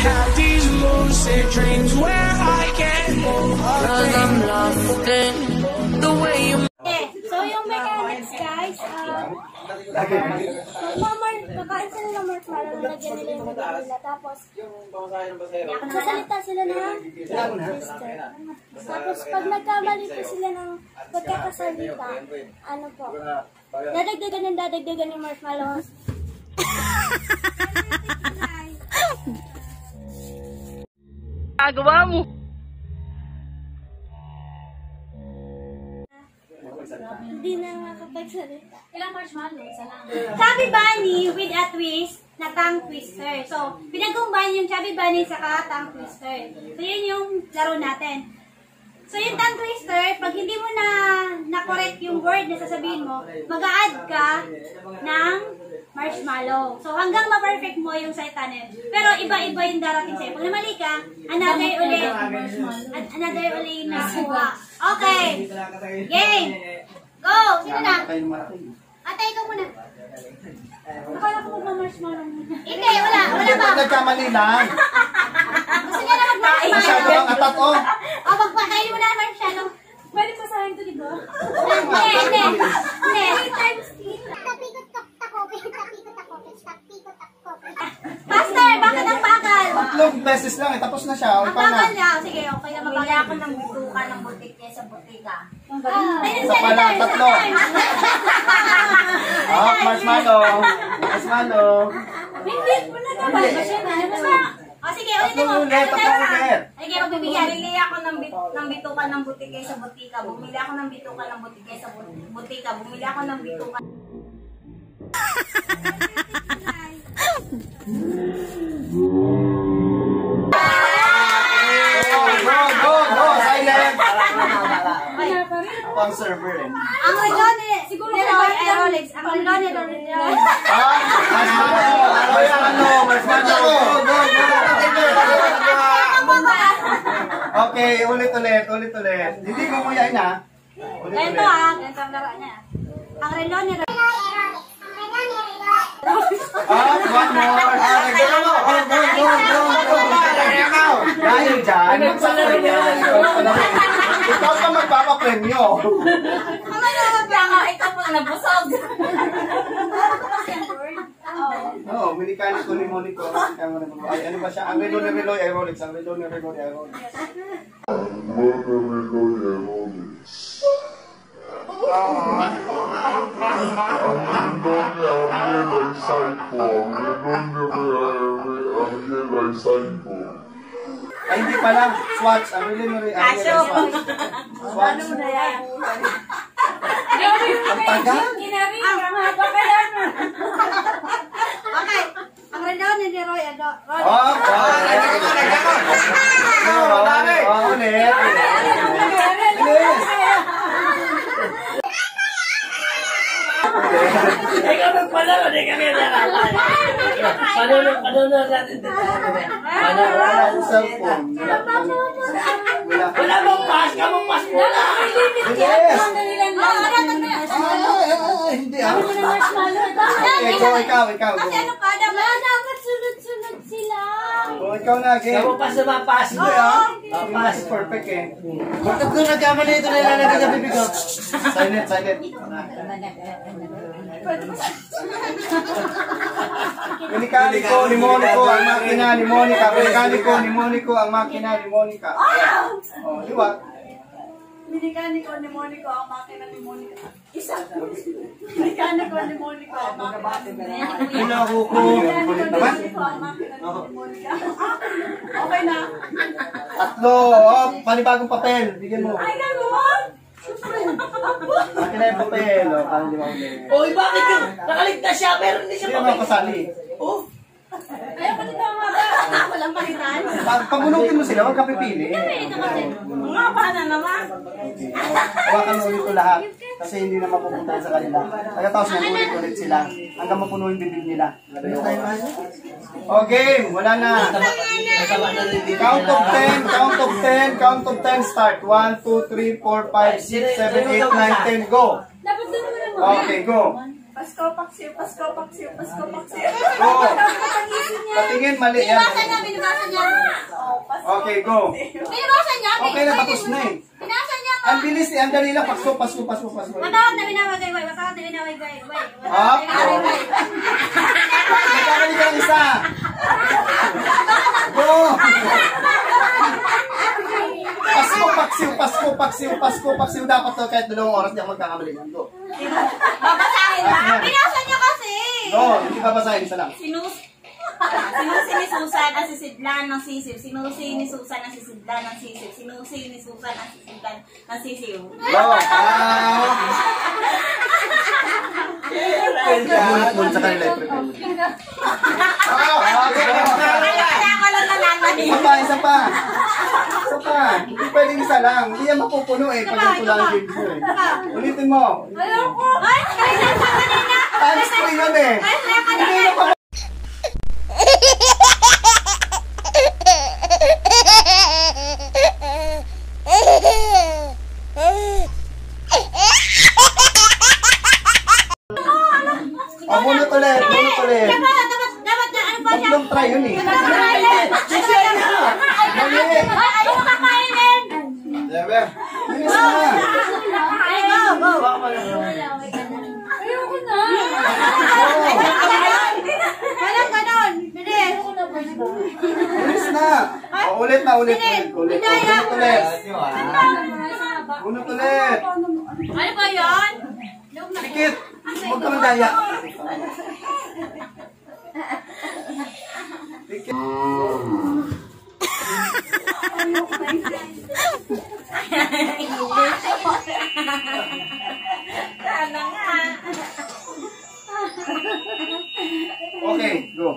have these lucid dreams where I can't move. Cause I'm lost in the way you. So yung mechanics guys, kakain sila ng marshmallow, nalagyan nila yung bibig nila, tapos sasalita sila ng twister. Tapos pag nagkamali po sila ng pagkakasalita, ano po, dadagdagan yung marshmallow. Agawa mo! Hindi na makapagsalita. Ilang marshmallow? Isa lang. Chubby Bunny with a twist na tongue twister. So, pinag-combine yung Chubby Bunny sa tongue twister. So, yun yung laro natin. So, yung tongue twister, pag hindi mo na-correct yung word na sasabihin mo, mag-a-add ka ng marshmallow. So, hanggang ma-perfect mo yung salita na yun. Pero, iba-iba yung darating sa'yo. Pag namali ka, another ulit na kuha. Okay. Game. Go! Sino na? Ate, ikaw muna. Akala ko mag-marshmallow muna. Hindi, wala ba? Nagkamali lang. Gusto niya na mag-marshmallow. Masyado ang atat, oh. O, magpakain mo na ng marshmallow. Pwede pa sa akin to, di ba? Hindi. 3 times 3. Master, bakit ang bagal? 3 beses lang, tapos na siya. Ang bagal niya. Sige, okay na Bumili mabagal. ako ng bituka ng butik niya sa butika. Isa pala, 3. Oh, marshmallow. Hindi, nagkabalik ba siya? O sige, ulitin mo. Ulit. Sige, magbibigyan. Bumili ako ng bituka ng butik sa butika. Bumili ako ng bituka ng butik sa butika. Bumili ako ng bituka. Go, silent. Pang server eh. Ang relo ni Roy Aerolex. Ang relo ni Roy. Marshmallow. Okay, ulit. Hindi mo muyain ha. Ganito ganito ang laro niya. Ang relo ni Roy. One more. Dahil dyan, ikaw ka magpapapremyo. Ikaw po nabusog. Oo, minikaniko ni Monico. Ay, ano ba siya? Ang relo ni Roy Aerolex. Ay, hindi pala. Swatch. Ang relo ni Roy Aerolex. Swatch. Ang tagal. Okay. Ang relo ni Roy Ulit. Ikaw magpalaro, di kami narapan. Paano natin dito? Wala ang cellphone. Wala mong pass, kamong pass mo na. Yes. Hindi ah. Ikaw. Ano ka? Dapat sunod-sunod sila. Ikaw na, game. Kamong pass na mapass. Hindi ah. Pass perfect eh. Bakit kung nagkamali ito na ilalagay sa bibig ko? Silent. Minikaniko ni Monico ang makina ni Monica. Minikaniko ni Monico ang makina ni Monica. Oh, di ba? Minikaniko ni Monico ang makina ni Monica. Minikaniko ni Monico ang makina ni Monica. Hinahuko. Naman? Okay na. 3. Oh, panibagong papel. Bigyan mo. Ay, gano'n! Makina yung papel. Oh, paano di ba ulit? Oy, bakit yung nakaligtas siya pero hindi siya Hindi naman kasali. Oh, Ayaw ko dito ang mga. Walang palitan. Pag unutin mo sila, huwag ka pipili. Mga paano naman? Hawakan mo ulit ko lahat. Kasi hindi na mapupunta sa kanila. Pagkatapos na ulit sila. Hanggang mapuno yung bibig nila. Okay, wala na. Count of 10, start. 1, 2, 3, 4, 5, 6, 7, 8, 9, 10, go. Dapat doon mo na Okay, go. Pasko, paksiw. Go. Patingin, mali yan. Biniwasan Pinugasan niya. Okay, go. Pinugasan niya. Okay na, tapos na eh. Pinasan niya. Ang bilis eh, ang dali lang. Pasko. Matawad na binawagay, way. Matawad na binawagay, way. Up. Nagkamali ka ng isa. Go. Pasko. Dapat to kahit 2 oras di ako magkakamali. Go. Babasahin ba? Pinasan niya kasi. Go, hindi babasahin, isa lang. Sinusi ni Susan ang sisidlan ng sisiw. Sinusi ni Susan ang sisidlan ng sisiw. Sinusi ni Susan ang sisidlan ng sisiw. Go. Bulit sa kanila. Kaya ako lang nananalig. Isa pa. Hindi pwedeng isa lang. Hindi yan mapupuno eh. Pag ito lang ang games mo eh. Ulitin mo. Ayoko. Ay, kanina sa kanina. Times 3 yun eh. Hindi na pa. Bunot ulit. Dapat na ano ba siya? Tatlong try yun eh. Dali. Ayaw ko kakainin. Debe. Bilis na. Ay, go. Ayoko na. Walang ganon. Bilis. Bilis na. Ulit. Bunot ulit. Ano ba yun? Dikit. Huwag ka mandaya. Dikit. Sana nga. Okay, go.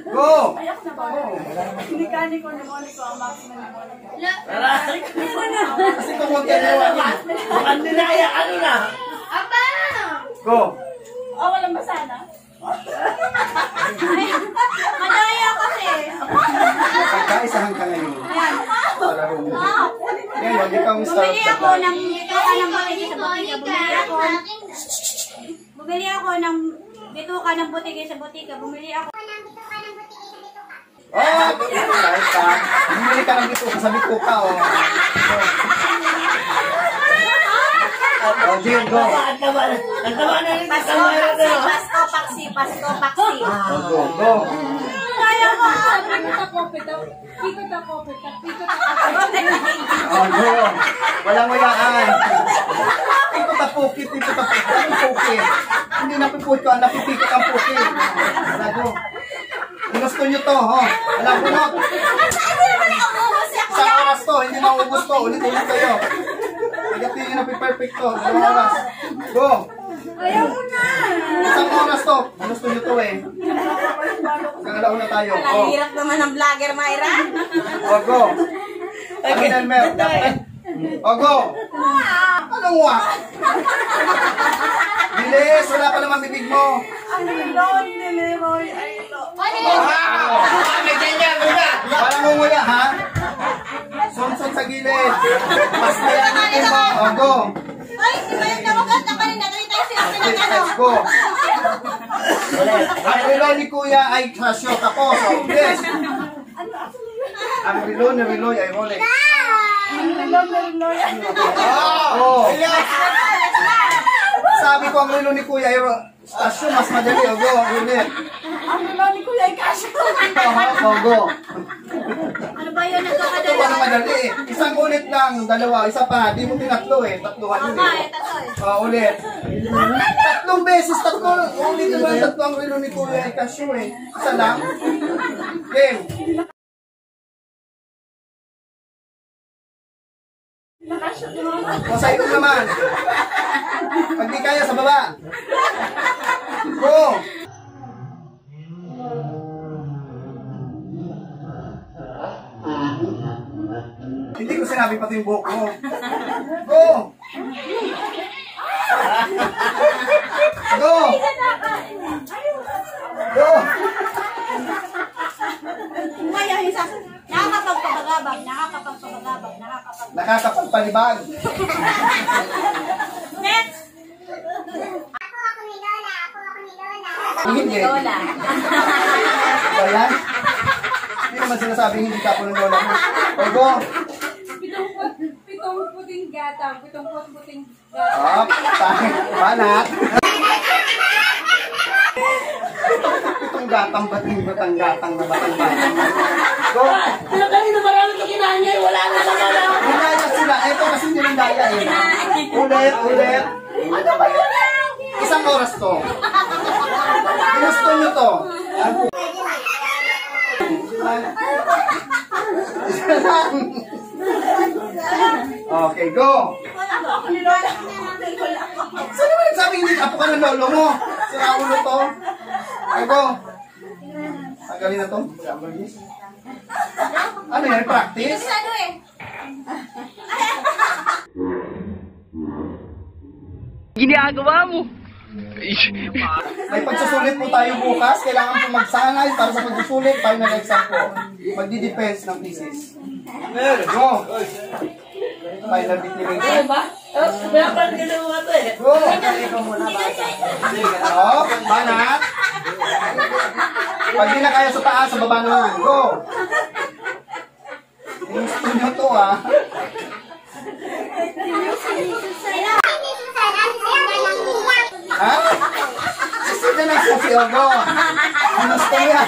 Go! Aray! Kasi kung huwag yan nawa niya. Mukhang nilaya, ano na? Go! Walang basana. Madaya kasi. Pagkaisahan ka ngayon. Palaro mo. Ngayon, ikaw ang start Bumili sa ako plan. ng bituka ng butike sa butika. Bumili ako. Oh, kahit ka. Bumili ka ng bituka sa bituka, oh. Oh, Jill, go. Ang tama na rin sa kamera na. Pasko, paksi. Oh, go. Kaya ko. Oh, go. Walang wayaan. Ito tapukit. Ang pukit. Hindi napipukit ko, ang napipikit ang pukit. Go. Ginusto nyo to, ho. Walang bunot. Sa oras to, hindi maubos to. Ulit-ulit kayo. Pagdating nyo napiperfect to. Isang oras. Go. Ayaw mo na. Isang oras to. Ginusto nyo to eh. Kangalaw na tayo. Oh. Hirap naman ng vlogger, Myra. Oh, go. Amin, Elmer. Oh, go. Anong wak? Bilis, wala pa naman bibig mo. May ganyan, muna! Walang nguya, ha? Sunsun sa gilid. Mas mayagitin mo. Oh, go. Ay, di ba yung nawagat na kanina? Dali tayo sila pinagano. Let's go. Ang relo ni Kuya ay Casio. Tapos, oh, bilis. Ang relo ni Reloy ay Rolex. Oh. Sabi ko ang relo ni Kuya ay Casio. Mas madali. Oh, go. Ulit. Oh, go. Ano ba yun? Ito Nagkakadala. pa madali. Isang ulit lang. Dalawa. Isa pa. Di mo tinatlo eh. Tatluhan yun Okay, eh. tatol. Ulit. Tatlong beses. Ulit naman tatlo ang relo ni Kuya ay Casio eh. Isa lang. Game. O sa ito naman. Pag di kaya sa baba. Go. Hindi ko sinabi pati yung buhok mo. Go. Go. Go. Kaya yung sa... Nakakapagpabagabag. Nakakapagpalibag. Next! Hindi. Lola. Ayan. naman sinasabing hindi ka po ng lola mo. O, go. Pitong puting gatang. Banat. Pitong gatang, batang gatang. Go. Pero kanina marami ito kinanyay, wala na naman ako. Hinaya sila. Ito kasi hindi ng daya eh. Ulit. Ano ba yun? Isang oras to. Ginusto nyo to. Isa lang. Okay, go. Saan naman nagsabi hindi apo ka ng lolo mo? Sira ulo to. Okay, go. Tanggalin na to. Ano yan? Practice? Ginagawa mo. May pagsusulit po tayo bukas. Kailangan po magsanay para sa pagsusulit. Final exam po. Magdi-defense ng thesis. Go! Final declaration. Ba? Dapat ginawa ito eh. Go! Oh, banat. Pag di na kaya sa taas, sa baba naman. Go! Gusto nyo to ah. Ha? Sisita na sa si Ogo. Gusto niya.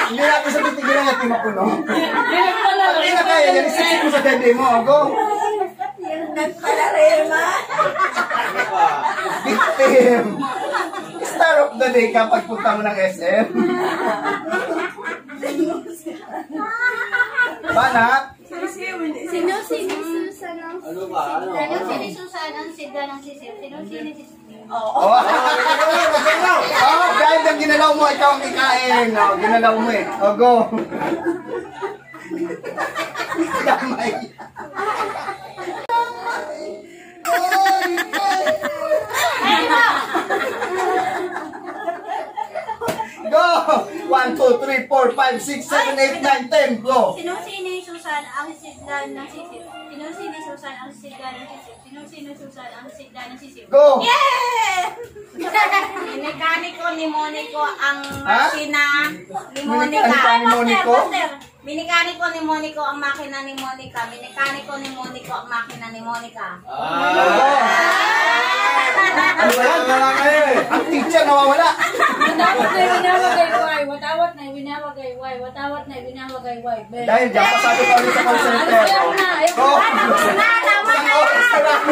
Hindi natin sa titigilan natin mapuno. Hindi na kaya, yan isisip mo sa dede mo, Ogo. Victim. Star of the day kapag punta mo ng SM. Banat. Sino Susan ang sigla ng sisip? Sino Susan? Oh, dahil ang ginalaw mo, ikaw ang ikain. Oh, ginalaw mo eh. Oh, go. Damay. Go! 1, 2, 3, 4, 5, 6, 7, 8, 9, 10. Go! Sino Susan ang sigla ng sisip? Sino Susan ang sigla ng sisip? Sino Susan ang sigla ng sisip? Go! Mekaniko ni Monico ang Ha? makina ni Mekaniko Monica. ni Monico? Minikaniko ni Monico ang makina ni Monica. Minikaniko ni Monico ang makina ni Monica. Ano ba yan? Ang teacher nawawala. Watawat na winawagay. Dahil dyan, pasabi pa ulit sa call center. Go! Isang oras na lang.